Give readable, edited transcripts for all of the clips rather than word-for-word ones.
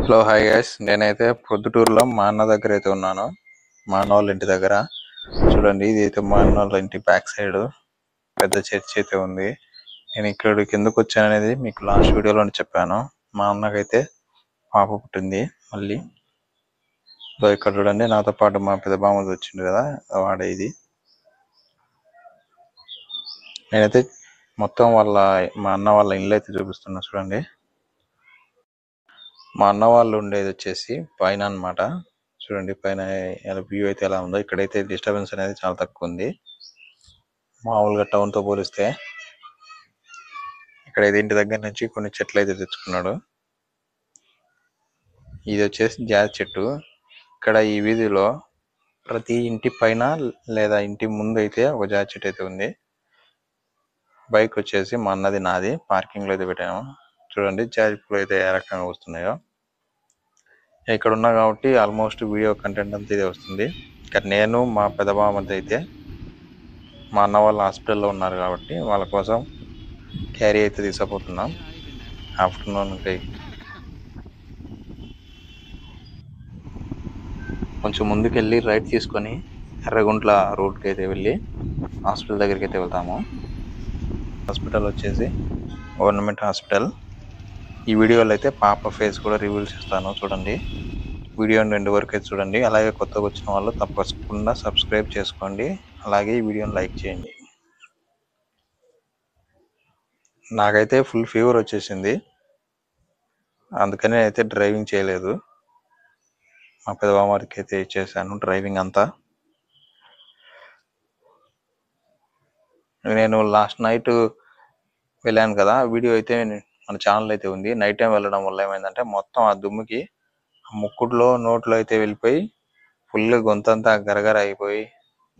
Hello hi guys, నేనైతే పొద్దుటూరులో మా అన్న దగ్గర అయితే ఉన్నాను. మా అన్న వాళ్ళ ఇంటి దగ్గర చూడండి. ఇది అయితే మా అన్న వాళ్ళ ఇంటి బ్యాక్ సైడ్ పెద్ద చర్చ్ అయితే ఉంది. నేను ఇక్కడ కిందకు వచ్చాను అనేది మీకు లాస్ట్ వీడియోలో చెప్పాను. మా అన్నకైతే పాప పుట్టింది మళ్ళీ. సో ఇక్కడ చూడండి, నాతో పాటు మా పెద్ద బామ్మది వచ్చింది కదా, వాడే ఇది. నేనైతే మొత్తం మా అన్న వాళ్ళ ఇల్లు అయితే చూపిస్తున్నా చూడండి. మా అన్న వాళ్ళు ఉండేది వచ్చేసి పైన అన్నమాట. చూడండి పైన వ్యూ అయితే ఎలా ఉందో. ఇక్కడైతే డిస్టర్బెన్స్ అనేది చాలా తక్కువ ఉంది మామూలుగా టౌన్ తో పోలిస్తే. ఇక్కడ ఇంటి దగ్గర నుంచి కొన్ని చెట్లు అయితే తెచ్చుకున్నాడు. ఇది వచ్చేసి జాజి చెట్టు. ఇక్కడ ఈ వీధిలో ప్రతి ఇంటి పైన లేదా ఇంటి ముందు అయితే ఒక జాజి చెట్టు అయితే ఉంది. బైక్ వచ్చేసి మా అన్నది, నాది పార్కింగ్ లో అయితే పెట్టాము. చూడండి జాజి పూలు అయితే ఏ రకంగా వస్తున్నాయో. ఇక్కడ ఉన్నా కాబట్టి ఆల్మోస్ట్ వీడియో కంటెంట్ అంతా ఇదే వస్తుంది. ఇక్కడ నేను మా పెద్ద బామ్మది అయితే మా అన్న వాళ్ళు హాస్పిటల్లో ఉన్నారు కాబట్టి వాళ్ళ కోసం క్యారీ అయితే తీసుకుపోతున్నాం. ఆఫ్టర్నూన్ కొంచెం ముందుకెళ్ళి రైట్ తీసుకొని ఎర్రగుంట్ల రోడ్కి అయితే వెళ్ళి హాస్పిటల్ దగ్గరికి అయితే వెళ్తాము. హాస్పిటల్ వచ్చేసి గవర్నమెంట్ హాస్పిటల్. ఈ వీడియోలో అయితే పాప ఫేస్ కూడా రివీల్ చేస్తాను చూడండి. వీడియోని ఎండ్ వరకు అయితే చూడండి. అలాగే కొత్తగా వచ్చిన వాళ్ళు తప్పకుండా సబ్స్క్రైబ్ చేసుకోండి. అలాగే ఈ వీడియోని లైక్ చేయండి. నాకైతే ఫుల్ ఫీవర్ వచ్చేసింది, అందుకని అయితే డ్రైవింగ్ చేయలేదు. మా పెద్ద బామ్మకి అయితే ఇచ్చేసాను డ్రైవింగ్ అంతా. నేను లాస్ట్ నైట్ వెళ్ళాను కదా, వీడియో అయితే మన ఛానల్ అయితే ఉంది. నైట్ టైం వెళ్ళడం వల్ల ఏమైందంటే మొత్తం ఆ దుమ్ముకి ముక్కుట్లో నోట్లో అయితే వెళ్ళిపోయి ఫుల్ గొంతంతా గరగర అయిపోయి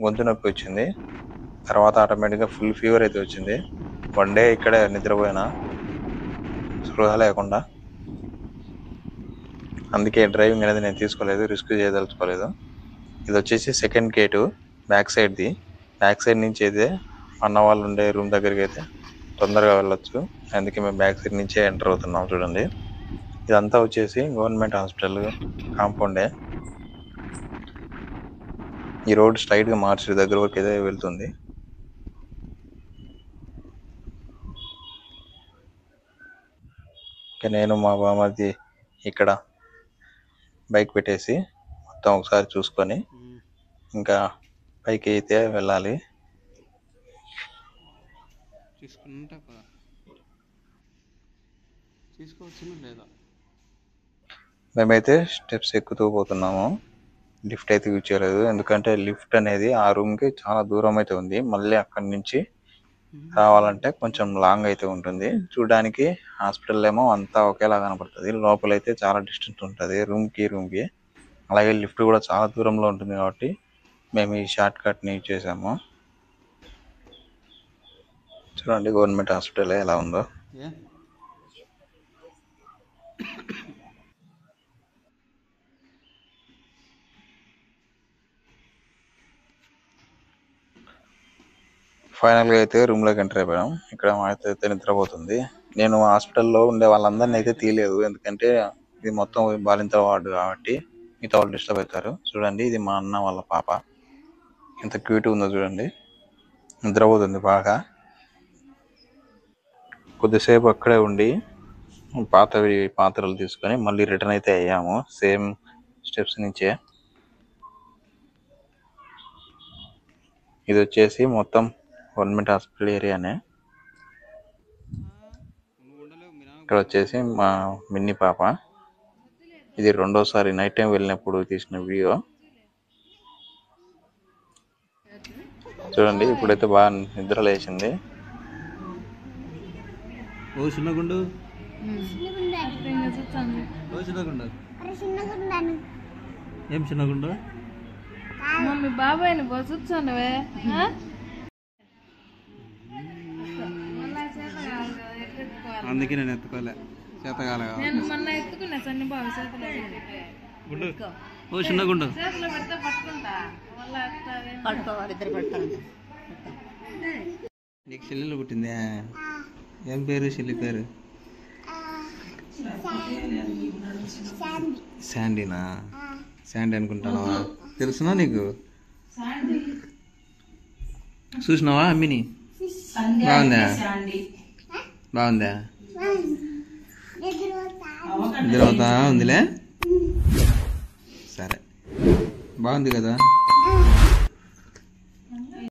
గొంతు నొప్పి వచ్చింది. తర్వాత ఆటోమేటిక్గా ఫుల్ ఫీవర్ అయితే వచ్చింది. 1 డే ఇక్కడే నిద్రపోయినా స్పృహ లేకుండా. అందుకే డ్రైవింగ్ అనేది నేను తీసుకోలేదు, రిస్క్ చేయదలుచుకోలేదు. ఇది వచ్చేసి సెకండ్ గేటు బ్యాక్ సైడ్ది. బ్యాక్ సైడ్ నుంచి అయితే అన్న వాళ్ళు ఉండే రూమ్ దగ్గరికి అయితే తొందరగా వెళ్ళొచ్చు. అందుకే మేము బ్యాక్ సైడ్ నుంచే ఎంటర్ అవుతున్నాం చూడండి. ఇదంతా వచ్చేసి గవర్నమెంట్ హాస్పిటల్ కాంపౌండే. ఈ రోడ్ స్ట్రైట్ గా మార్చి దగ్గర వరకు అయితే వెళ్తుంది. నేను మా బామ్మది ఇక్కడ బైక్ పెట్టేసి మొత్తం ఒకసారి చూసుకొని ఇంకా పైకి అయితే వెళ్ళాలి. మేమైతే స్టెప్స్ ఎక్కుతూ పోతున్నాము. లిఫ్ట్ అయితే యూజ్ చేయలేదు, ఎందుకంటే లిఫ్ట్ అనేది ఆ రూమ్ కి చాలా దూరం అయితే ఉంది. మళ్ళీ అక్కడి నుంచి రావాలంటే కొంచెం లాంగ్ అయితే ఉంటుంది. చూడడానికి హాస్పిటల్ ఏమో అంతా ఒకేలా కనపడుతుంది, లోపలైతే చాలా డిస్టెన్స్ ఉంటుంది రూమ్ కి. అలాగే లిఫ్ట్ కూడా చాలా దూరంలో ఉంటుంది కాబట్టి మేము ఈ షార్ట్ కట్ ని యూజ్ చేసాము. చూడండి గవర్నమెంట్ హాస్పిటల్ ఎలా ఉందో. ఫైనల్ గా అయితే రూమ్ లోకి ఎంటర్ అయిపోయాం. ఇక్కడ మా అయితే నిద్రపోతుంది. నేను హాస్పిటల్లో ఉండే వాళ్ళందరినీ అయితే తీయలేదు, ఎందుకంటే ఇది మొత్తం బాలింతల వార్డు కాబట్టి మిగతా వాళ్ళు డిస్టర్బ్ అవుతారు. చూడండి ఇది మా అన్న వాళ్ళ పాప, ఎంత క్యూట్ ఉందో చూడండి. నిద్రపోతుంది బాగా. కొద్దిసేపు అక్కడే ఉండి పాత్రలు తీసుకొని మళ్ళీ రిటర్న్ అయితే అయ్యాము సేమ్ స్టెప్స్ నుంచే. ఇది వచ్చేసి మొత్తం గవర్నమెంట్ హాస్పిటల్ ఏరియానే. ఇక్కడ వచ్చేసి మా మిన్ని పాప. ఇది రెండోసారి నైట్ టైం వెళ్ళినప్పుడు తీసిన వీడియో. చూడండి ఇప్పుడైతే బాగా నిద్ర లేచింది. ఏం చిన్నగుండు మమ్మీ బాబాయ్ని బొచ్చున్నావే. అందుకే నేను ఎత్తుకోలే, చేతగాలే. నేను మొన్న ఎత్తుకున్నా సన్ని బాబు చేతులు. ఓ చిన్నగుండు చేతిలో పెడితే పట్టుకుంటా. పడుకోవాలి, ఇద్దరు పడుకోవాలి. నీకు చెల్లెలు పుట్టిందే, ఏం పేరు చెల్లి పేరు? శాండీనా? శాండీ అనుకుంటావా? తెలుసునా నీకు? చూసినావా అమ్మిని? బాగుందా? బాగుందా? నిద్ర అవుతా ఉందిలే. సరే బాగుంది కదా.